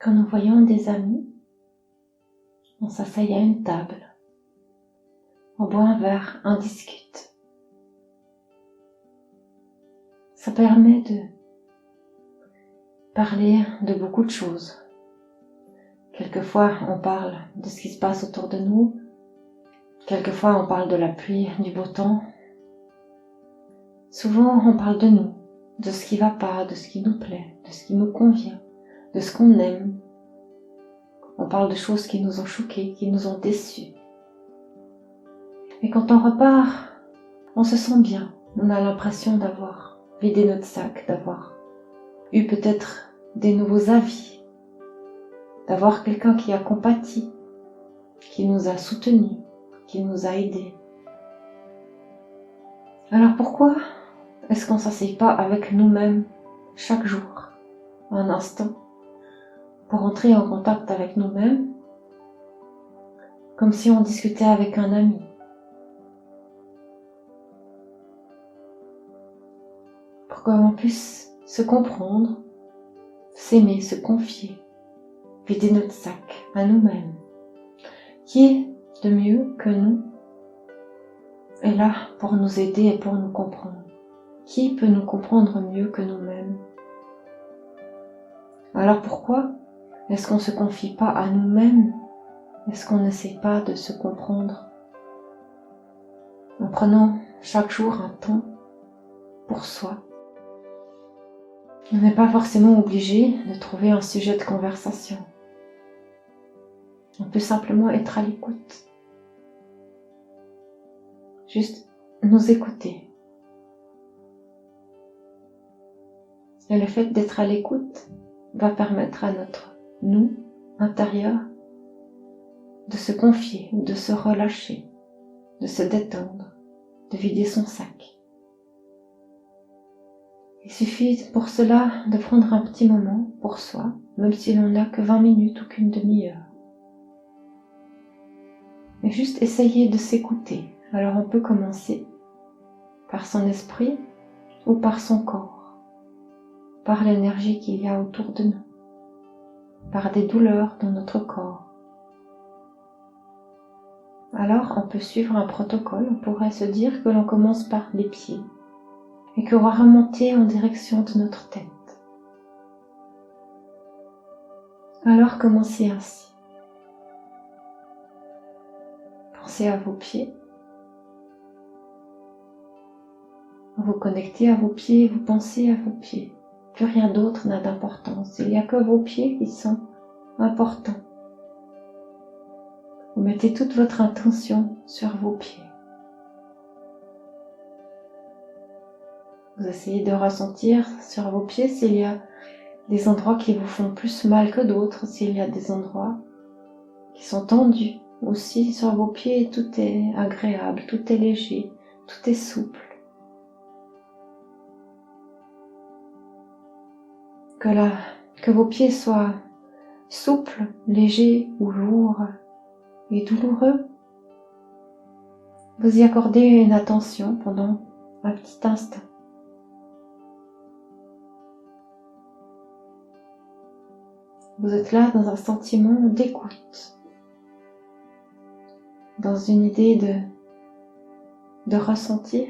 Quand nous voyons des amis, on s'asseye à une table, on boit un verre, on discute. Ça permet de parler de beaucoup de choses. Quelquefois, on parle de ce qui se passe autour de nous. Quelquefois, on parle de la pluie, du beau temps. Souvent, on parle de nous, de ce qui va pas, de ce qui nous plaît, de ce qui nous convient, de ce qu'on aime. On parle de choses qui nous ont choqués, qui nous ont déçus. Et quand on repart, on se sent bien. On a l'impression d'avoir vidé notre sac, d'avoir eu peut-être des nouveaux avis, d'avoir quelqu'un qui a compati, qui nous a soutenus, qui nous a aidés. Alors pourquoi est-ce qu'on ne s'assied pas avec nous-mêmes chaque jour, un instant, pour entrer en contact avec nous-mêmes, comme si on discutait avec un ami? Pour qu'on puisse se comprendre, s'aimer, se confier, vider notre sac à nous-mêmes. Qui est de mieux que nous est là pour nous aider et pour nous comprendre? Qui peut nous comprendre mieux que nous-mêmes? Alors pourquoi est-ce qu'on ne se confie pas à nous-mêmes? Est-ce qu'on n'essaie pas de se comprendre en prenant chaque jour un temps pour soi? On n'est pas forcément obligé de trouver un sujet de conversation. On peut simplement être à l'écoute. Juste nous écouter. Et le fait d'être à l'écoute va permettre à notre nous intérieur de se confier, de se relâcher, de se détendre, de vider son sac. Il suffit pour cela de prendre un petit moment pour soi, même si l'on n'a que 20 minutes ou qu'une demi-heure. Et juste essayer de s'écouter. Alors on peut commencer par son esprit ou par son corps, par l'énergie qu'il y a autour de nous, par des douleurs dans notre corps. Alors on peut suivre un protocole, on pourrait se dire que l'on commence par les pieds et qu'on va remonter en direction de notre tête. Alors commencez ainsi. Pensez à vos pieds. Vous connectez à vos pieds, vous pensez à vos pieds. Plus rien d'autre n'a d'importance. Il n'y a que vos pieds qui sont importants. Vous mettez toute votre intention sur vos pieds. Vous essayez de ressentir sur vos pieds s'il y a des endroits qui vous font plus mal que d'autres, s'il y a des endroits qui sont tendus. Aussi sur vos pieds, tout est agréable, tout est léger, tout est souple. Que vos pieds soient souples, légers ou lourds et douloureux, vous y accordez une attention pendant un petit instant. Vous êtes là dans un sentiment d'écoute, dans une idée de ressentir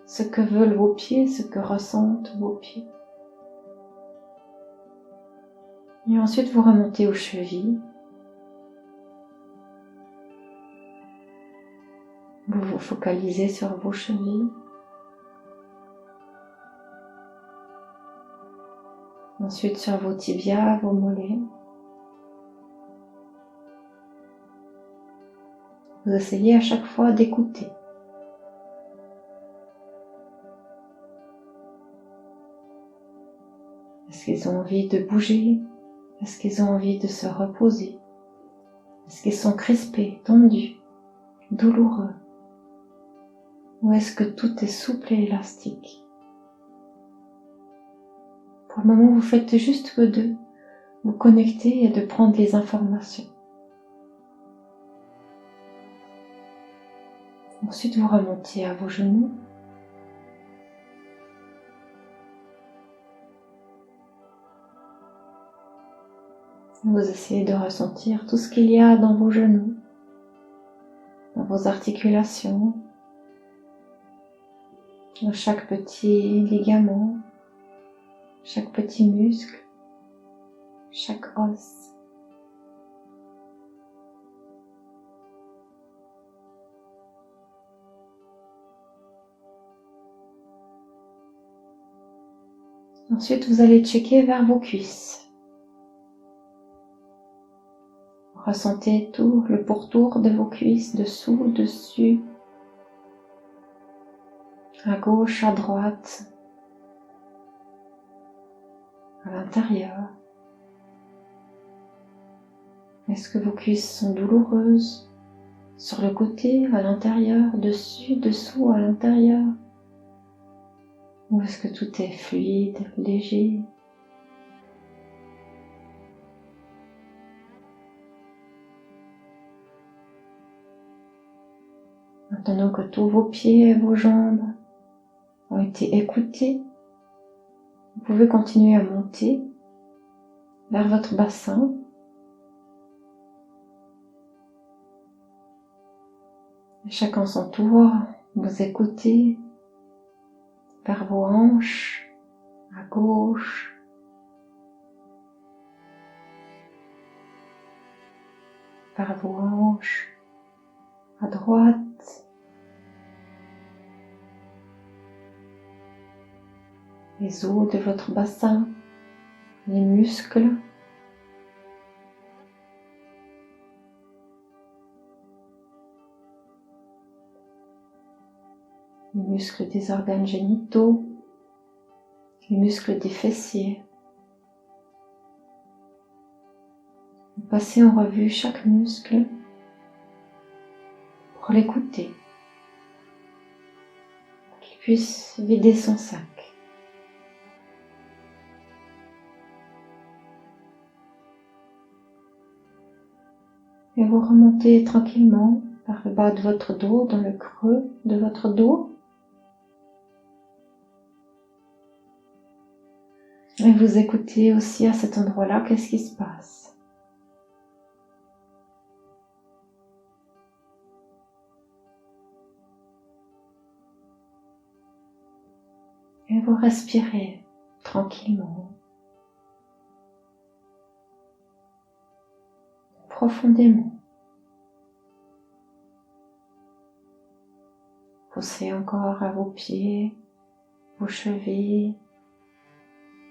ce que veulent vos pieds, ce que ressentent vos pieds. Et ensuite vous remontez aux chevilles. Vous vous focalisez sur vos chevilles. Ensuite sur vos tibias, vos mollets. Vous essayez à chaque fois d'écouter. Est-ce qu'ils ont envie de bouger? Est-ce qu'ils ont envie de se reposer? Est-ce qu'ils sont crispés, tendus, douloureux? Ou est-ce que tout est souple et élastique? Pour le moment, vous faites juste que de vous connecter et de prendre les informations. Ensuite, vous remontez à vos genoux. Vous essayez de ressentir tout ce qu'il y a dans vos genoux, dans vos articulations, dans chaque petit ligament, chaque petit muscle, chaque os. Ensuite, vous allez checker vers vos cuisses. Ressentez tout le pourtour de vos cuisses, dessous, dessus, à gauche, à droite, à l'intérieur. Est-ce que vos cuisses sont douloureuses? Sur le côté, à l'intérieur, dessus, dessous, à l'intérieur? Ou est-ce que tout est fluide, léger? Maintenant que tous vos pieds et vos jambes ont été écoutés, vous pouvez continuer à monter vers votre bassin. Et chacun son tour, vous écoutez vers vos hanches, à gauche, vers vos hanches, à droite, les os de votre bassin, les muscles, les muscles des organes génitaux, les muscles des fessiers. Vous passez en revue chaque muscle pour l'écouter, pour qu'il puisse vider son sac. Et vous remontez tranquillement vers le bas de votre dos, dans le creux de votre dos. Et vous écoutez aussi à cet endroit-là, qu'est-ce qui se passe. Et vous respirez tranquillement, profondément. Poussez encore à vos pieds, vos chevilles,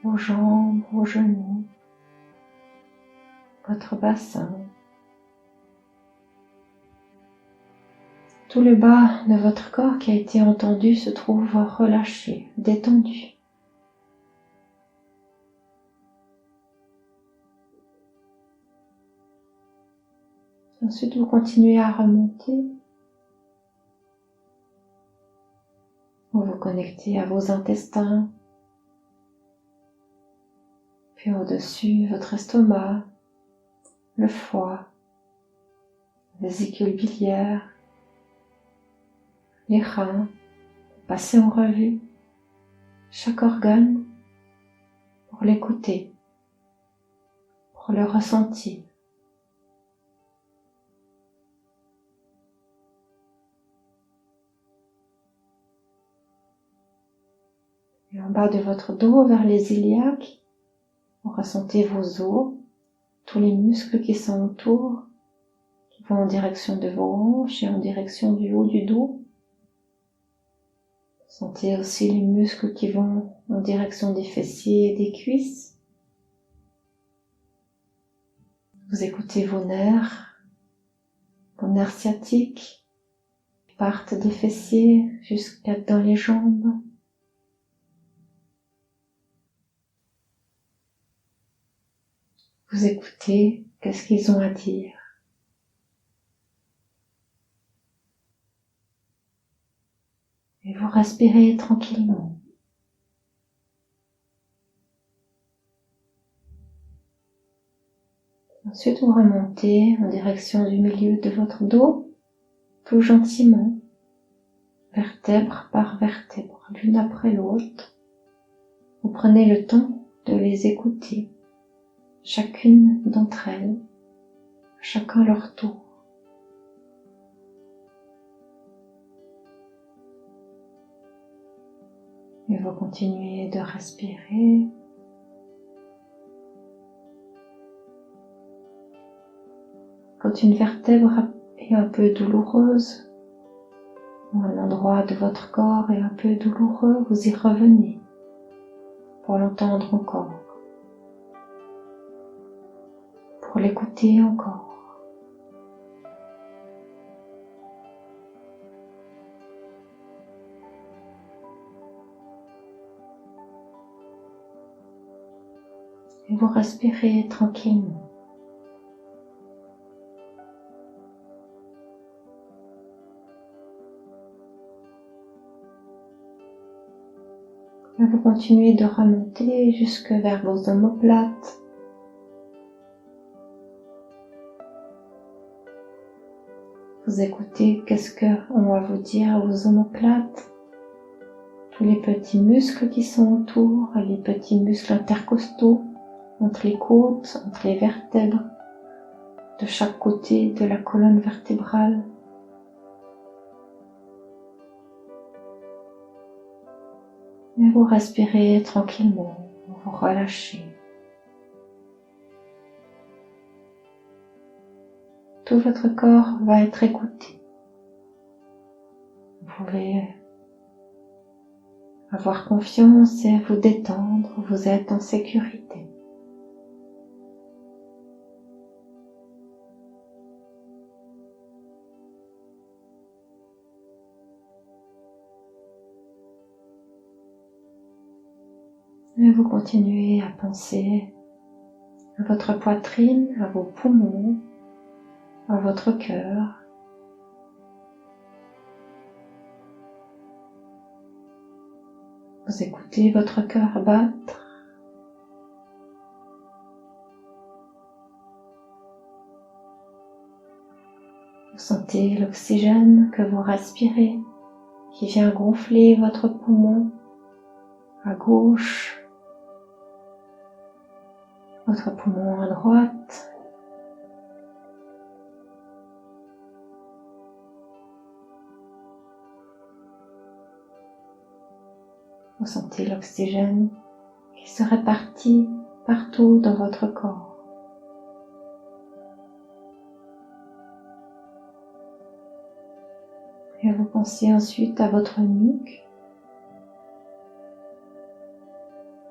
vos jambes, vos genoux, votre bassin. Tout le bas de votre corps qui a été entendu se trouve relâché, détendu. Ensuite, vous continuez à remonter. Vous vous connectez à vos intestins, puis au-dessus, votre estomac, le foie, la vésicule biliaire, les reins. Passez en revue chaque organe pour l'écouter, pour le ressentir. Et en bas de votre dos, vers les iliaques, vous ressentez vos os, tous les muscles qui sont autour, qui vont en direction de vos hanches et en direction du haut du dos. Sentez aussi les muscles qui vont en direction des fessiers et des cuisses. Vous écoutez vos nerfs sciatiques qui partent des fessiers jusqu'à dans les jambes. Vous écoutez, qu'est-ce qu'ils ont à dire. Et vous respirez tranquillement. Ensuite, vous remontez en direction du milieu de votre dos, tout gentiment, vertèbre par vertèbre, l'une après l'autre. Vous prenez le temps de les écouter. chacune d'entre elles, chacun leur tour. Et vous continuez de respirer. Quand une vertèbre est un peu douloureuse, ou un endroit de votre corps est un peu douloureux, vous y revenez pour l'entendre encore, pour l'écouter encore. Et vous respirez tranquillement. Et vous continuez de remonter jusque vers vos omoplates. Vous écoutez qu'est-ce qu'on va vous dire à vos omoplates. Tous les petits muscles qui sont autour, les petits muscles intercostaux, entre les côtes, entre les vertèbres, de chaque côté de la colonne vertébrale. Et vous respirez tranquillement, vous relâchez. Tout votre corps va être écouté. Vous pouvez avoir confiance et vous détendre, vous êtes en sécurité. Et vous continuez à penser à votre poitrine, à vos poumons, à votre cœur. Vous écoutez votre cœur battre. Vous sentez l'oxygène que vous respirez qui vient gonfler votre poumon à gauche, votre poumon à droite. Vous sentez l'oxygène qui se répartit partout dans votre corps. Et vous pensez ensuite à votre nuque,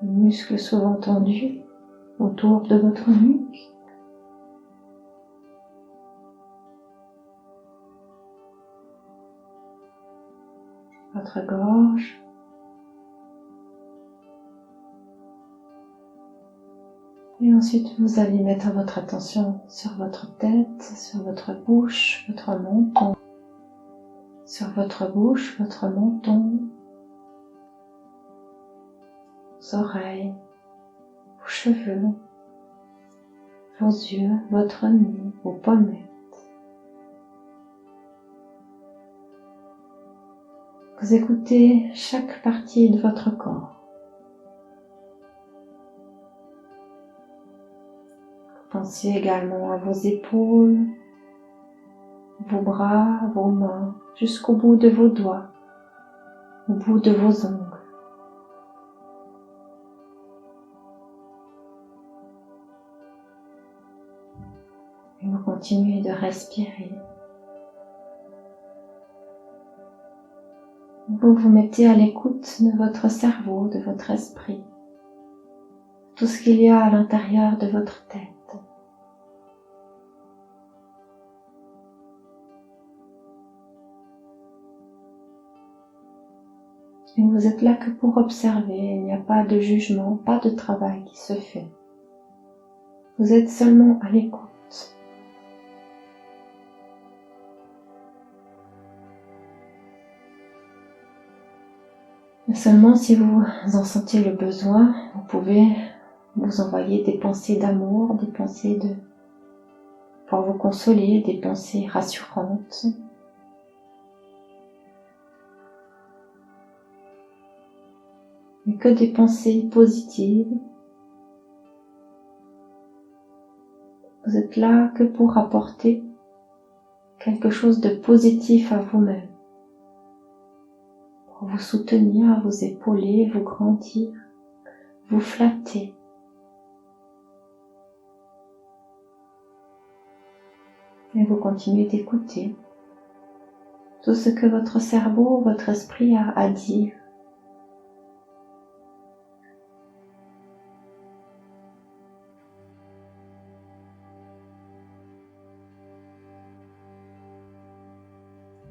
les muscles souvent tendus autour de votre nuque. Votre gorge. Et ensuite, vous allez mettre votre attention sur votre tête, sur votre bouche, votre menton. Sur votre bouche, votre menton, vos oreilles, vos cheveux, vos yeux, votre nez, vos pommettes. Vous écoutez chaque partie de votre corps. Pensez également à vos épaules, vos bras, vos mains, jusqu'au bout de vos doigts, au bout de vos ongles. Et vous continuez de respirer. Vous vous mettez à l'écoute de votre cerveau, de votre esprit, tout ce qu'il y a à l'intérieur de votre tête. Et vous êtes là que pour observer, il n'y a pas de jugement, pas de travail qui se fait. Vous êtes seulement à l'écoute. Et seulement si vous en sentez le besoin, vous pouvez vous envoyer des pensées d'amour, des pensées pour vous consoler, des pensées rassurantes. Mais que des pensées positives Vous êtes là que pour apporter quelque chose de positif à vous-même, pour vous soutenir, vous épauler, vous grandir, vous flatter. Et vous continuez d'écouter tout ce que votre cerveau, votre esprit a à dire.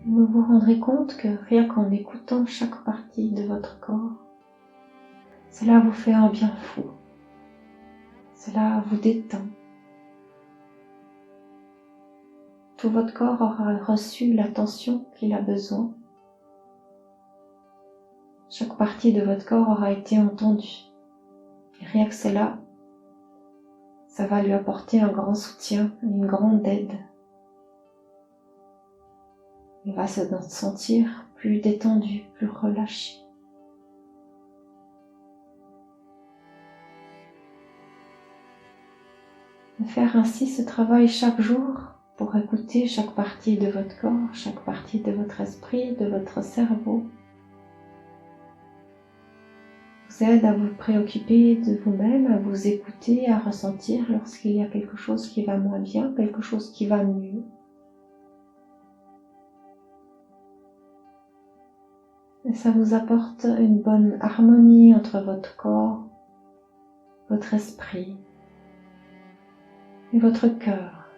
Vous vous rendrez compte que rien qu'en écoutant chaque partie de votre corps, cela vous fait un bien fou. Cela vous détend. Tout votre corps aura reçu l'attention qu'il a besoin. Chaque partie de votre corps aura été entendue. Et rien que cela, ça va lui apporter un grand soutien, une grande aide. Il va se sentir plus détendu, plus relâché. Et faire ainsi ce travail chaque jour pour écouter chaque partie de votre corps, chaque partie de votre esprit, de votre cerveau, vous aide à vous préoccuper de vous-même, à vous écouter, à ressentir lorsqu'il y a quelque chose qui va moins bien, quelque chose qui va mieux. Et ça vous apporte une bonne harmonie entre votre corps, votre esprit et votre cœur.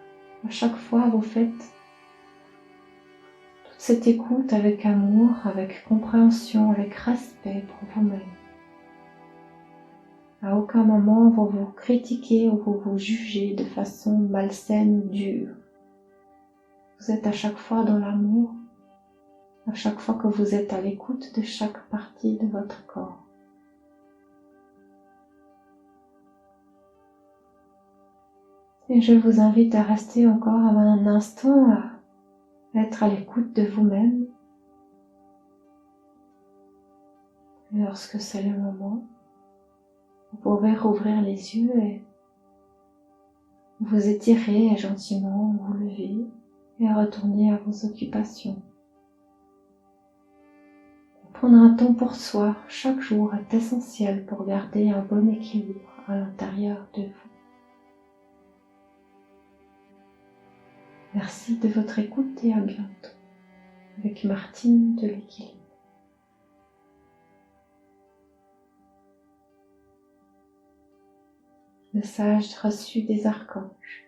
À chaque fois, vous faites toute cette écoute avec amour, avec compréhension, avec respect pour vous-même. À aucun moment vous vous critiquez ou vous vous jugez de façon malsaine, dure. Vous êtes à chaque fois dans l'amour, à chaque fois que vous êtes à l'écoute de chaque partie de votre corps. Et je vous invite à rester encore un instant à être à l'écoute de vous-même. Et lorsque c'est le moment, vous pouvez rouvrir les yeux et vous étirer gentiment, vous lever et retourner à vos occupations. Prendre un temps pour soi chaque jour est essentiel pour garder un bon équilibre à l'intérieur de vous. Merci de votre écoute et à bientôt avec Martine de l'équilibre. Message reçu des archanges.